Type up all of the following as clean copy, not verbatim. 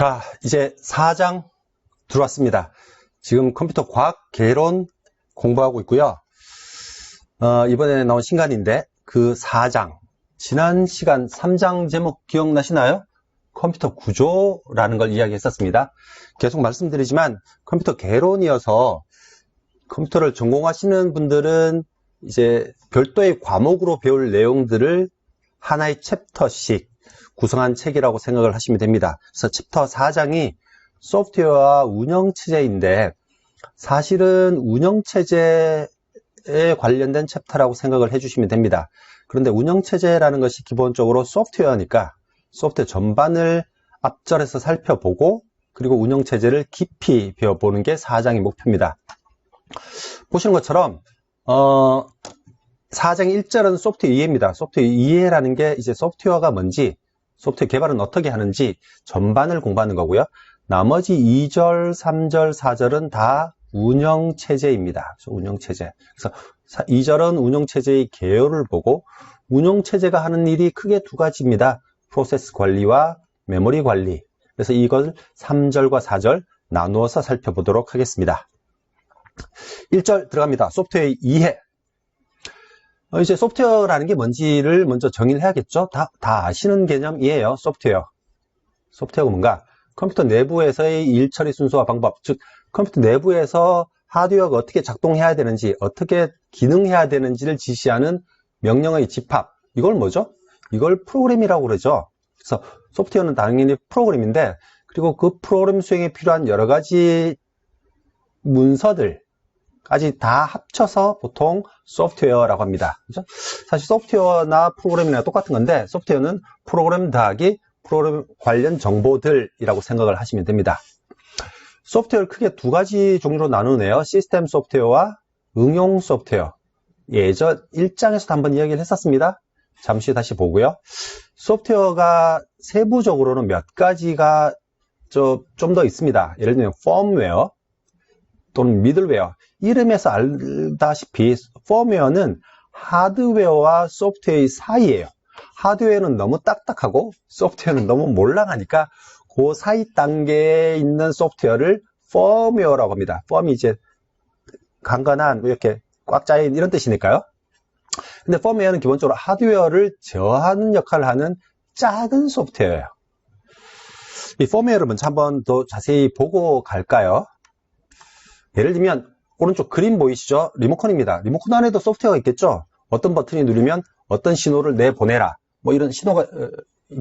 자, 이제 4장 들어왔습니다. 지금 컴퓨터 과학 개론 공부하고 있고요. 이번에 나온 신간인데 그 4장, 지난 시간 3장 제목 기억나시나요? 컴퓨터 구조라는 걸 이야기했었습니다. 계속 말씀드리지만 컴퓨터 개론이어서 컴퓨터를 전공하시는 분들은 이제 별도의 과목으로 배울 내용들을 하나의 챕터씩 구성한 책이라고 생각을 하시면 됩니다. 그래서 챕터 4장이 소프트웨어와 운영체제인데 사실은 운영체제에 관련된 챕터라고 생각을 해주시면 됩니다. 그런데 운영체제라는 것이 기본적으로 소프트웨어니까 소프트웨어 전반을 앞절에서 살펴보고 그리고 운영체제를 깊이 배워보는 게 4장의 목표입니다. 보시는 것처럼 4장 1절은 소프트웨어 이해입니다. 소프트웨어 이해라는 게 이제 소프트웨어가 뭔지, 소프트웨어 개발은 어떻게 하는지 전반을 공부하는 거고요. 나머지 2절, 3절, 4절은 다 운영체제입니다. 운영체제. 그래서 2절은 운영체제의 개요를 보고 운영체제가 하는 일이 크게 두 가지입니다. 프로세스 관리와 메모리 관리. 그래서 이걸 3절과 4절 나누어서 살펴보도록 하겠습니다. 1절 들어갑니다. 소프트웨어 이해. 이제 소프트웨어라는 게 뭔지를 먼저 정의를 해야겠죠. 다 아시는 개념이에요. 소프트웨어가 뭔가? 컴퓨터 내부에서의 일 처리 순서와 방법, 즉 컴퓨터 내부에서 하드웨어가 어떻게 작동해야 되는지, 어떻게 기능해야 되는지를 지시하는 명령의 집합. 이걸 뭐죠? 이걸 프로그램이라고 그러죠. 그래서 소프트웨어는 당연히 프로그램인데, 그리고 그 프로그램 수행에 필요한 여러 가지 문서들까지 다 합쳐서 보통 소프트웨어라고 합니다. 그죠? 사실 소프트웨어나 프로그램이나 똑같은 건데, 소프트웨어는 프로그램 더하기 프로그램 관련 정보들이라고 생각을 하시면 됩니다. 소프트웨어를 크게 두 가지 종류로 나누네요. 시스템 소프트웨어와 응용 소프트웨어. 예전 1장에서도 한번 이야기를 했었습니다. 잠시 다시 보고요. 소프트웨어가 세부적으로는 몇 가지가 좀 더 있습니다. 예를 들면 펌웨어 또는 미들웨어. 이름에서 알다시피 펌웨어는 하드웨어와 소프트웨어의 사이예요. 하드웨어는 너무 딱딱하고 소프트웨어는 너무 몰랑하니까 그 사이 단계에 있는 소프트웨어를 펌웨어라고 합니다. 펌이 이제 강건한 이렇게 꽉 짜인 이런 뜻이니까요. 근데 펌웨어는 기본적으로 하드웨어를 제어하는 역할을 하는 작은 소프트웨어예요. 이 펌웨어를 먼저 한번 더 자세히 보고 갈까요? 예를 들면 오른쪽 그림 보이시죠? 리모컨입니다. 리모컨 안에도 소프트웨어가 있겠죠? 어떤 버튼이 누르면 어떤 신호를 내보내라. 뭐 이런 신호가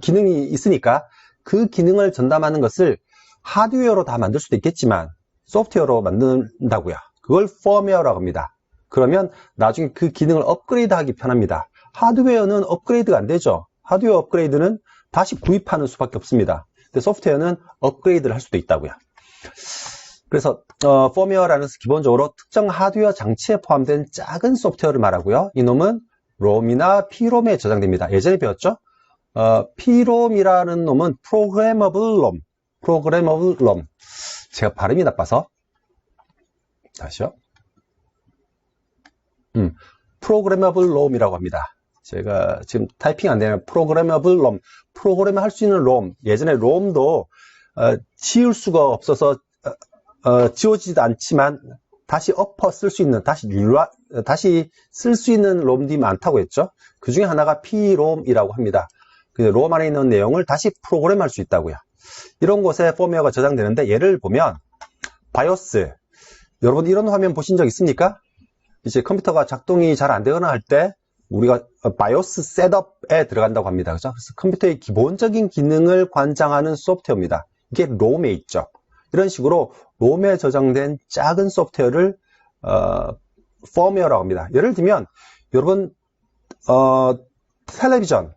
기능이 있으니까 그 기능을 전담하는 것을 하드웨어로 다 만들 수도 있겠지만 소프트웨어로 만든다고요. 그걸 펌웨어라고 합니다. 그러면 나중에 그 기능을 업그레이드하기 편합니다. 하드웨어는 업그레이드가 안 되죠. 하드웨어 업그레이드는 다시 구입하는 수밖에 없습니다. 근데 소프트웨어는 업그레이드를 할 수도 있다고요. 그래서 펌웨어라는 것은 기본적으로 특정 하드웨어 장치에 포함된 작은 소프트웨어를 말하고요. 이놈은 롬이나 P롬에 저장됩니다. 예전에 배웠죠? P롬이라는 놈은 프로그래머블 롬. 제가 발음이 나빠서 다시요. 프로그래머블 롬이라고 합니다. 제가 지금 타이핑 안 되는 프로그래머블 롬. 프로그램을 할 수 있는 롬. 예전에 롬도 지울 수가 없어서 지워지지도 않지만 다시 엎어 쓸 수 있는, 다시 쓸 수 있는 롬들이 많다고 했죠. 그 중에 하나가 P롬이라고 합니다. 롬 안에 있는 내용을 다시 프로그램할 수 있다고요. 이런 곳에 펌웨어가 저장되는데 예를 보면 바이오스. 여러분 이런 화면 보신 적 있습니까? 이제 컴퓨터가 작동이 잘 안 되거나 할 때 우리가 바이오스 셋업에 들어간다고 합니다. 그죠? 그래서 컴퓨터의 기본적인 기능을 관장하는 소프트웨어입니다. 이게 롬에 있죠. 이런 식으로 롬에 저장된 작은 소프트웨어를 펌웨어라고 합니다. 예를 들면 여러분 텔레비전,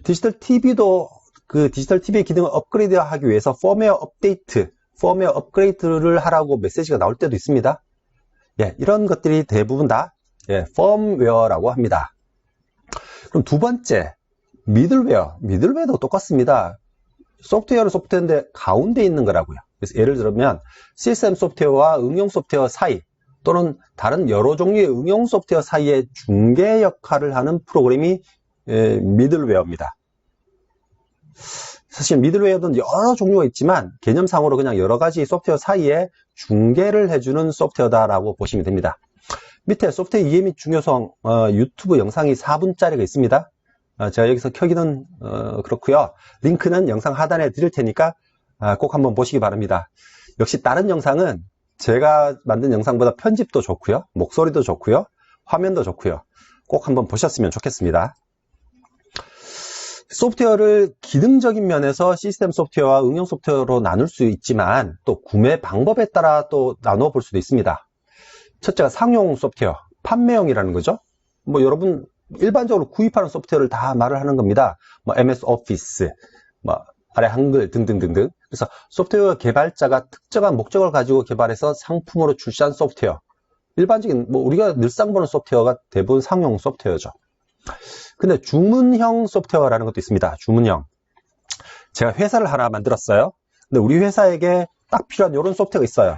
디지털 TV도 그 디지털 TV의 기능을 업그레이드하기 위해서 펌웨어 업그레이드를 하라고 메시지가 나올 때도 있습니다. 예, 이런 것들이 대부분 다 펌웨어라고 합니다. 그럼 두 번째, 미들웨어도 똑같습니다. 소프트웨어인데 가운데 있는 거라고요. 그래서 예를 들면 시스템 소프트웨어와 응용 소프트웨어 사이 또는 다른 여러 종류의 응용 소프트웨어 사이의 중개 역할을 하는 프로그램이 미들웨어입니다. 사실 미들웨어는 여러 종류가 있지만 개념상으로 그냥 여러 가지 소프트웨어 사이에 중개를 해주는 소프트웨어다라고 보시면 됩니다. 밑에 소프트웨어 이해 및 중요성 유튜브 영상이 4분짜리가 있습니다. 제가 여기서 켜기는 그렇고요. 링크는 영상 하단에 드릴 테니까 꼭 한번 보시기 바랍니다. 역시 다른 영상은 제가 만든 영상보다 편집도 좋고요. 목소리도 좋고요. 화면도 좋고요. 꼭 한번 보셨으면 좋겠습니다. 소프트웨어를 기능적인 면에서 시스템 소프트웨어와 응용 소프트웨어로 나눌 수 있지만 또 구매 방법에 따라 또 나눠 볼 수도 있습니다. 첫째가 상용 소프트웨어, 판매용이라는 거죠. 뭐 여러분 일반적으로 구입하는 소프트웨어를 다 말을 하는 겁니다. 뭐 MS 오피스, 뭐 아래 한글 등등등등. 그래서 소프트웨어 개발자가 특정한 목적을 가지고 개발해서 상품으로 출시한 소프트웨어. 일반적인 뭐 우리가 늘상 보는 소프트웨어가 대부분 상용 소프트웨어죠. 근데 주문형 소프트웨어라는 것도 있습니다. 주문형. 제가 회사를 하나 만들었어요. 근데 우리 회사에게 딱 필요한 이런 소프트웨어가 있어요.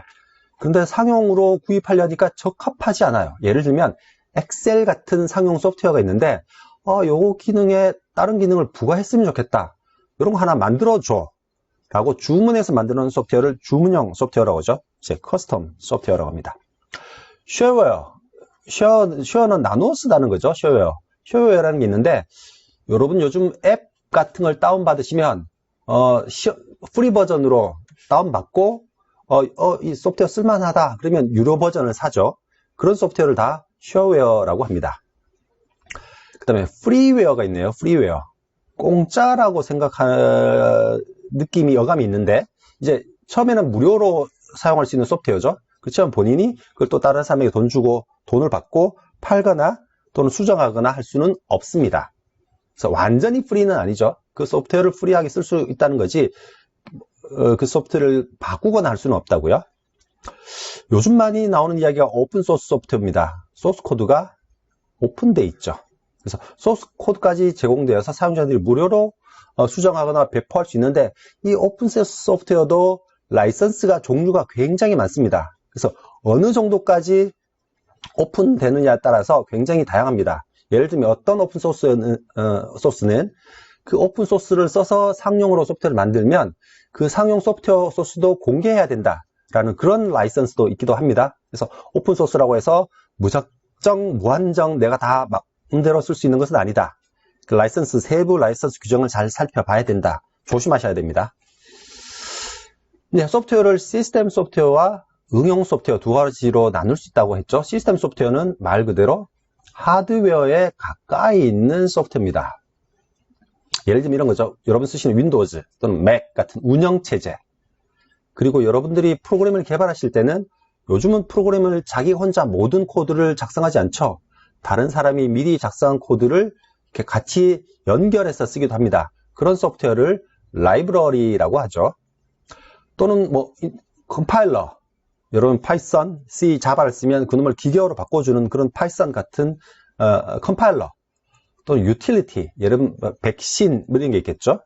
근데 상용으로 구입하려니까 적합하지 않아요. 예를 들면 엑셀 같은 상용 소프트웨어가 있는데 요거 기능에 다른 기능을 부과했으면 좋겠다. 이런 거 하나 만들어줘 라고 주문해서 만드는 소프트웨어를 주문형 소프트웨어라고 하죠. 이제 커스텀 소프트웨어라고 합니다. 쉐어웨어. 쉐어는 나누어 쓰다는 거죠. 쉐어웨어라는 게 있는데 여러분 요즘 앱 같은 걸 다운받으시면 프리 버전으로 다운받고 이 소프트웨어 쓸만하다 그러면 유료 버전을 사죠. 그런 소프트웨어를 다 쉐어웨어라고 합니다. 그 다음에 프리웨어가 있네요. 프리웨어. 공짜라고 생각할 느낌이 여감이 있는데 이제 처음에는 무료로 사용할 수 있는 소프트웨어죠. 그렇지만 본인이 그걸 또 다른 사람에게 돈 주고 돈을 받고 팔거나 또는 수정하거나 할 수는 없습니다. 그래서 완전히 프리는 아니죠. 그 소프트웨어를 프리하게 쓸 수 있다는 거지 그 소프트웨어를 바꾸거나 할 수는 없다고요. 요즘 많이 나오는 이야기가 오픈소스 소프트웨어입니다. 소스 코드가 오픈되어 있죠. 그래서 소스 코드까지 제공되어서 사용자들이 무료로 수정하거나 배포할 수 있는데 이 오픈소스 소프트웨어도 라이선스가 종류가 굉장히 많습니다. 그래서 어느 정도까지 오픈되느냐에 따라서 굉장히 다양합니다. 예를 들면 어떤 오픈소스는 그 오픈소스를 써서 상용으로 소프트웨어를 만들면 그 상용 소프트웨어 소스도 공개해야 된다라는 그런 라이선스도 있기도 합니다. 그래서 오픈소스라고 해서 무작정, 무한정 내가 다 마음대로 쓸 수 있는 것은 아니다. 그 라이선스, 세부 라이선스 규정을 잘 살펴봐야 된다. 조심하셔야 됩니다. 네, 소프트웨어를 시스템 소프트웨어와 응용 소프트웨어 두 가지로 나눌 수 있다고 했죠. 시스템 소프트웨어는 말 그대로 하드웨어에 가까이 있는 소프트웨어입니다. 예를 들면 이런 거죠. 여러분 쓰시는 윈도우즈 또는 맥 같은 운영체제. 그리고 여러분들이 프로그램을 개발하실 때는 요즘은 프로그램을 자기 혼자 모든 코드를 작성하지 않죠. 다른 사람이 미리 작성한 코드를 이렇게 같이 연결해서 쓰기도 합니다. 그런 소프트웨어를 라이브러리라고 하죠. 또는 뭐 컴파일러. 여러분 파이썬, C, 자바를 쓰면 그놈을 기계어로 바꿔주는 그런 파이썬 같은 컴파일러. 또는 유틸리티, 예를 들면 백신 이런 게 있겠죠.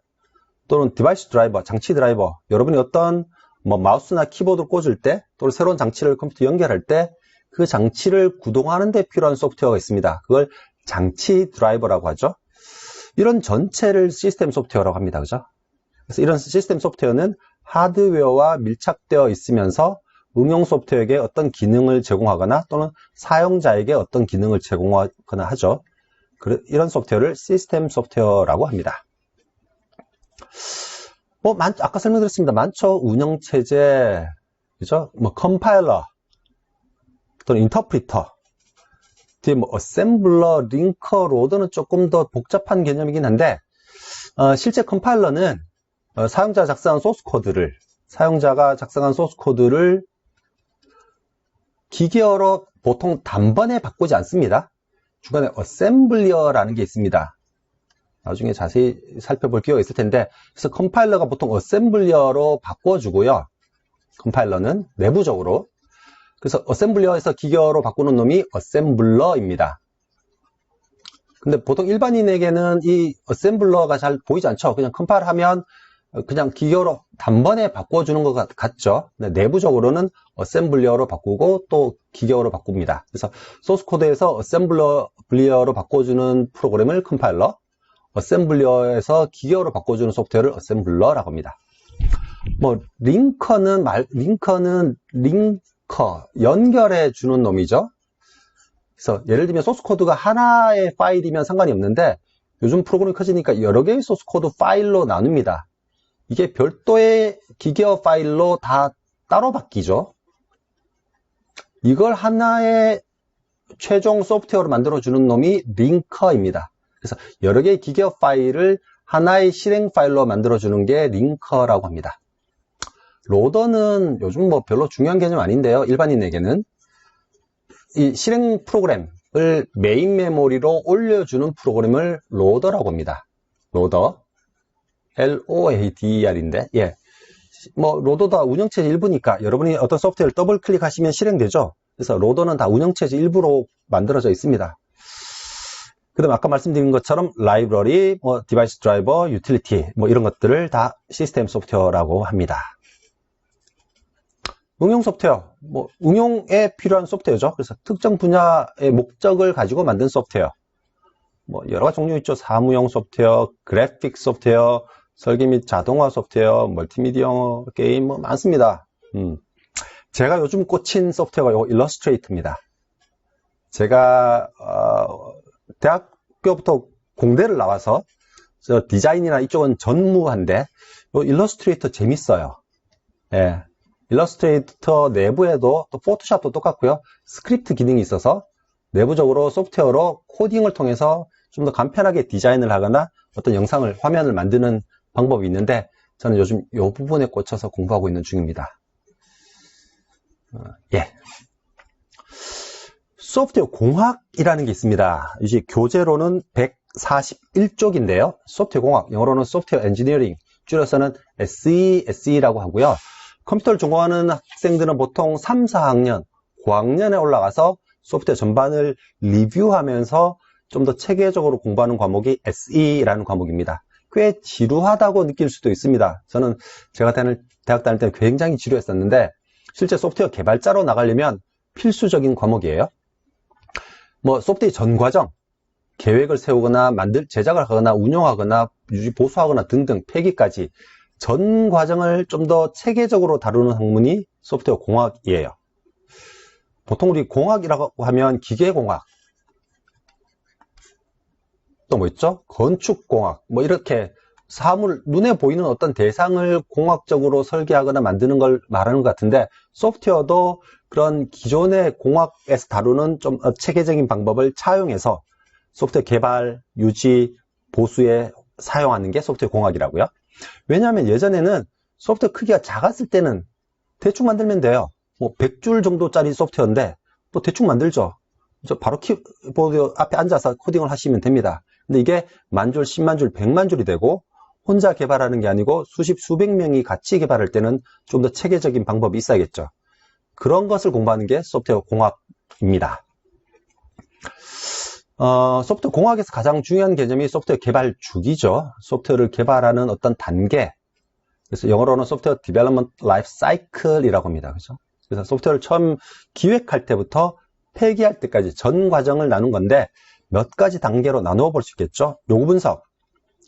또는 디바이스 드라이버, 장치 드라이버. 여러분이 어떤 뭐 마우스나 키보드를 꽂을 때 또는 새로운 장치를 컴퓨터 연결할 때 그 장치를 구동하는 데 필요한 소프트웨어가 있습니다. 그걸 장치 드라이버라고 하죠. 이런 전체를 시스템 소프트웨어라고 합니다. 그죠? 그래서 이런 시스템 소프트웨어는 하드웨어와 밀착되어 있으면서 응용 소프트웨어에게 어떤 기능을 제공하거나 또는 사용자에게 어떤 기능을 제공하거나 하죠. 이런 소프트웨어를 시스템 소프트웨어라고 합니다. 아까 설명드렸습니다. 많죠. 운영체제, 그죠? 뭐, 컴파일러, 또는 인터프리터, 뒤에 뭐, 어셈블러, 링커, 로더는 조금 더 복잡한 개념이긴 한데, 실제 컴파일러는 사용자가 작성한 소스 코드를 기계어로 보통 단번에 바꾸지 않습니다. 중간에 어셈블리어라는 게 있습니다. 나중에 자세히 살펴볼 기회가 있을 텐데, 그래서 컴파일러가 보통 어셈블리어로 바꿔주고요. 컴파일러는 내부적으로. 그래서 어셈블리어에서 기계어로 바꾸는 놈이 어셈블러입니다. 근데 보통 일반인에게는 이 어셈블러가 잘 보이지 않죠. 그냥 컴파일하면 그냥 기계어로 단번에 바꿔주는 것 같죠. 근데 내부적으로는 어셈블리어로 바꾸고 또 기계어로 바꿉니다. 그래서 소스 코드에서 어셈블리어로 바꿔주는 프로그램을 컴파일러, 어셈블러에서 기계어로 바꿔주는 소프트웨어를 어셈블러라고 합니다. 뭐 링커는 링커 연결해 주는 놈이죠. 그래서 예를 들면 소스 코드가 하나의 파일이면 상관이 없는데 요즘 프로그램이 커지니까 여러 개의 소스 코드 파일로 나눕니다. 이게 별도의 기계어 파일로 다 따로 바뀌죠. 이걸 하나의 최종 소프트웨어로 만들어주는 놈이 링커입니다. 그래서 여러 개의 기계어 파일을 하나의 실행 파일로 만들어주는 게 링커라고 합니다. 로더는 요즘 뭐 별로 중요한 개념 아닌데요. 일반인에게는 이 실행 프로그램을 메인 메모리로 올려주는 프로그램을 로더라고 합니다. 로더. LOADER인데, 예. 뭐, 로더 다 운영체제 일부니까 여러분이 어떤 소프트웨어를 더블 클릭하시면 실행되죠. 그래서 로더는 다 운영체제 일부로 만들어져 있습니다. 그 다음에 아까 말씀드린 것처럼 라이브러리, 뭐, 디바이스 드라이버, 유틸리티, 뭐, 이런 것들을 다 시스템 소프트웨어라고 합니다. 응용 소프트웨어, 뭐, 응용에 필요한 소프트웨어죠. 그래서 특정 분야의 목적을 가지고 만든 소프트웨어. 뭐, 여러 가지 종류 있죠. 사무용 소프트웨어, 그래픽 소프트웨어, 설계 및 자동화 소프트웨어, 멀티미디어 게임, 뭐, 많습니다. 제가 요즘 꽂힌 소프트웨어가 요 일러스트레이터입니다. 제가, 대학교부터 공대를 나와서, 디자인이나 이쪽은 전무한데, 요 일러스트레이터 재밌어요. 예. 일러스트레이터 내부에도 또 포토샵도 똑같고요. 스크립트 기능이 있어서 내부적으로 소프트웨어로 코딩을 통해서 좀 더 간편하게 디자인을 하거나 어떤 영상을, 화면을 만드는 방법이 있는데 저는 요즘 이 부분에 꽂혀서 공부하고 있는 중입니다. 예. 소프트웨어 공학이라는 게 있습니다. 이제 교재로는 141쪽인데요. 소프트웨어 공학, 영어로는 소프트웨어 엔지니어링, 줄여서는 SE라고 하고요. 컴퓨터를 전공하는 학생들은 보통 3, 4학년, 고학년에 올라가서 소프트웨어 전반을 리뷰하면서 좀 더 체계적으로 공부하는 과목이 SE라는 과목입니다. 꽤 지루하다고 느낄 수도 있습니다. 저는 제가 대학 다닐 때는 굉장히 지루했었는데 실제 소프트웨어 개발자로 나가려면 필수적인 과목이에요. 뭐 소프트웨어 전 과정, 계획을 세우거나 제작을 하거나 운영하거나 유지 보수하거나 등등 폐기까지 전 과정을 좀 더 체계적으로 다루는 학문이 소프트웨어 공학이에요. 보통 우리 공학이라고 하면 기계공학, 또 뭐 있죠? 건축공학, 뭐 이렇게 사물, 눈에 보이는 어떤 대상을 공학적으로 설계하거나 만드는 걸 말하는 것 같은데 소프트웨어도 그런 기존의 공학에서 다루는 좀 체계적인 방법을 차용해서 소프트웨어 개발, 유지, 보수에 사용하는 게 소프트웨어 공학이라고요. 왜냐하면 예전에는 소프트웨어 크기가 작았을 때는 대충 만들면 돼요. 뭐 100줄 정도짜리 소프트웨어인데 뭐 대충 만들죠. 바로 키보드 앞에 앉아서 코딩을 하시면 됩니다. 근데 이게 만줄, 10만 줄, 100만 줄이 되고 혼자 개발하는 게 아니고 수십, 수백 명이 같이 개발할 때는 좀 더 체계적인 방법이 있어야겠죠. 그런 것을 공부하는 게 소프트웨어 공학입니다. 소프트웨어 공학에서 가장 중요한 개념이 소프트웨어 개발 주기죠. 소프트웨어를 개발하는 어떤 단계. 그래서 영어로는 소프트웨어 디벨롭먼트 라이프 사이클이라고 합니다. 그죠? 그래서 소프트웨어를 처음 기획할 때부터 폐기할 때까지 전 과정을 나눈 건데 몇 가지 단계로 나누어 볼 수 있겠죠. 요구 분석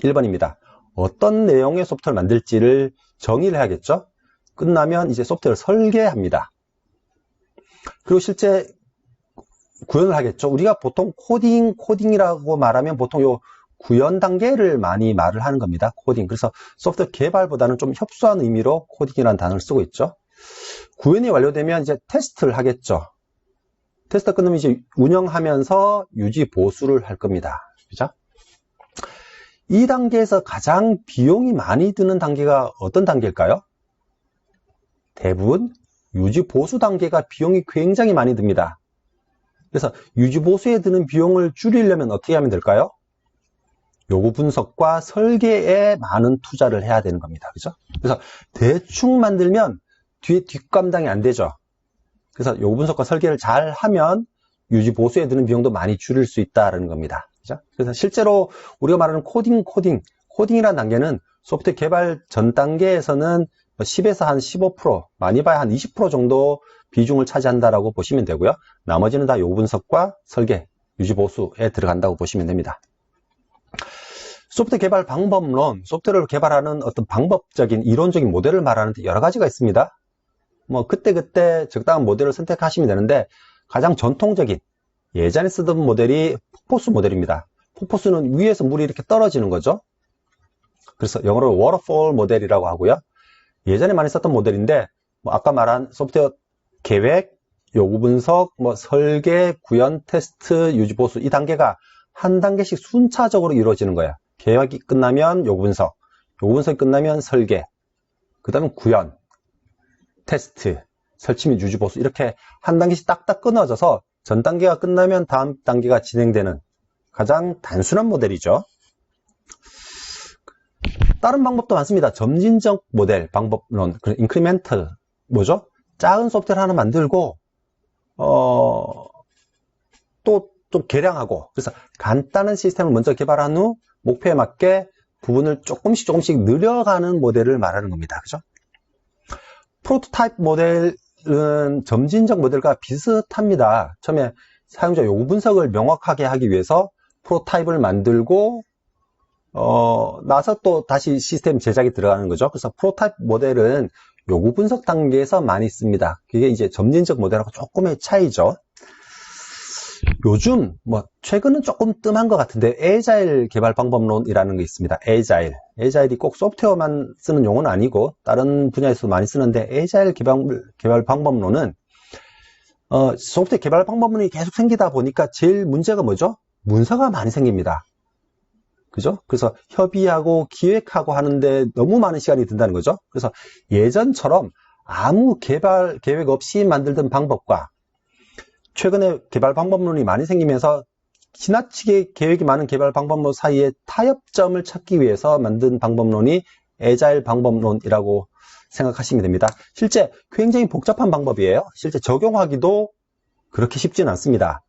1번입니다. 어떤 내용의 소프트웨어를 만들지를 정의를 해야겠죠. 끝나면 이제 소프트웨어를 설계합니다. 그리고 실제 구현을 하겠죠. 우리가 보통 코딩이라고 말하면 보통 요 구현 단계를 많이 말을 하는 겁니다. 코딩. 그래서 소프트웨어 개발보다는 좀 협소한 의미로 코딩이라는 단어를 쓰고 있죠. 구현이 완료되면 이제 테스트를 하겠죠. 테스트 끝나면 이제 운영하면서 유지 보수를 할 겁니다. 그죠? 이 단계에서 가장 비용이 많이 드는 단계가 어떤 단계일까요? 대부분 유지 보수 단계가 비용이 굉장히 많이 듭니다. 그래서 유지 보수에 드는 비용을 줄이려면 어떻게 하면 될까요? 요구 분석과 설계에 많은 투자를 해야 되는 겁니다. 그죠? 그래서 대충 만들면 뒤에 뒷감당이 안 되죠. 그래서 요구 분석과 설계를 잘 하면 유지 보수에 드는 비용도 많이 줄일 수 있다는 겁니다. 그죠? 그래서 실제로 우리가 말하는 코딩이라는 단계는 소프트웨어 개발 전 단계에서는 10에서 한 15%, 많이 봐야 한 20% 정도 비중을 차지한다라고 보시면 되고요. 나머지는 다 요구 분석과 설계, 유지 보수에 들어간다고 보시면 됩니다. 소프트웨어 개발 방법론, 소프트웨어를 개발하는 어떤 방법적인 이론적인 모델을 말하는데 여러 가지가 있습니다. 뭐 그때그때 적당한 모델을 선택하시면 되는데 가장 전통적인 예전에 쓰던 모델이 폭포수 모델입니다. 폭포수는 위에서 물이 이렇게 떨어지는 거죠. 그래서 영어로 waterfall 모델이라고 하고요. 예전에 많이 썼던 모델인데 뭐 아까 말한 소프트웨어 계획, 요구 분석, 뭐 설계, 구현, 테스트, 유지 보수 이 단계가 한 단계씩 순차적으로 이루어지는 거야. 계획이 끝나면 요구 분석이 끝나면 설계, 그 다음에 구현, 테스트, 설치 및 유지 보수 이렇게 한 단계씩 딱딱 끊어져서 전 단계가 끝나면 다음 단계가 진행되는 가장 단순한 모델이죠. 다른 방법도 많습니다. 점진적 모델 방법론, 인크리멘털 뭐죠? 작은 소프트웨어 하나 만들고 또 좀 개량하고 그래서 간단한 시스템을 먼저 개발한 후 목표에 맞게 부분을 조금씩 늘려가는 모델을 말하는 겁니다. 그죠? 프로토타입 모델은 점진적 모델과 비슷합니다. 처음에 사용자 요구 분석을 명확하게 하기 위해서 프로토타입을 만들고 나서 또 다시 시스템 제작이 들어가는 거죠. 그래서 프로토타입 모델은 요구 분석 단계에서 많이 씁니다. 그게 이제 점진적 모델하고 조금의 차이죠. 요즘 최근은 조금 뜸한 것 같은데 에이자일 개발 방법론이라는 게 있습니다. 에이자일이 꼭 소프트웨어만 쓰는 용어는 아니고 다른 분야에서도 많이 쓰는데 에이자일 개발 방법론은 소프트웨어 개발 방법론이 계속 생기다 보니까 제일 문제가 뭐죠? 문서가 많이 생깁니다. 그죠? 그래서 협의하고 기획하고 하는데 너무 많은 시간이 든다는 거죠. 그래서 예전처럼 아무 개발 계획 없이 만들던 방법과 최근에 개발 방법론이 많이 생기면서 지나치게 계획이 많은 개발 방법론 사이에 타협점을 찾기 위해서 만든 방법론이 에자일 방법론이라고 생각하시면 됩니다. 실제 굉장히 복잡한 방법이에요. 실제 적용하기도 그렇게 쉽지는 않습니다.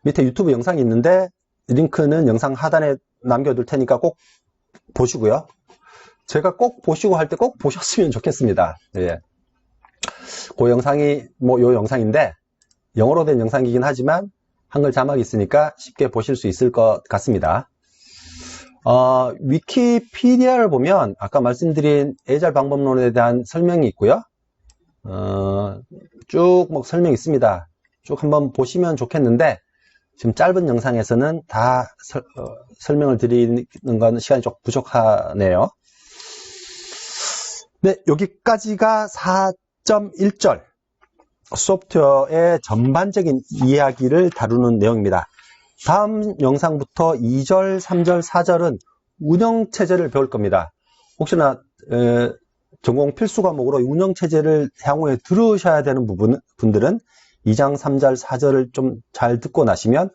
밑에 유튜브 영상이 있는데 링크는 영상 하단에 남겨둘 테니까 꼭 보시고요. 제가 꼭 보시고 할 때 꼭 보셨으면 좋겠습니다. 예. 그 영상이 요 영상인데 영어로 된 영상이긴 하지만 한글 자막이 있으니까 쉽게 보실 수 있을 것 같습니다. 위키피디아를 보면 아까 말씀드린 에이자일 방법론에 대한 설명이 있고요. 쭉 설명이 있습니다. 쭉 한번 보시면 좋겠는데 지금 짧은 영상에서는 다 설명을 드리는 건 시간이 좀 부족하네요. 네, 여기까지가 4.1절 소프트웨어의 전반적인 이야기를 다루는 내용입니다. 다음 영상부터 2절, 3절, 4절은 운영체제를 배울 겁니다. 혹시나 전공 필수 과목으로 운영체제를 향후에 들으셔야 되는 분들은 2장, 3절, 4절을 좀 잘 듣고 나시면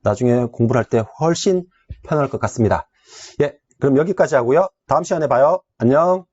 나중에 공부를 할 때 훨씬 편할 것 같습니다. 예, 그럼 여기까지 하고요. 다음 시간에 봐요. 안녕.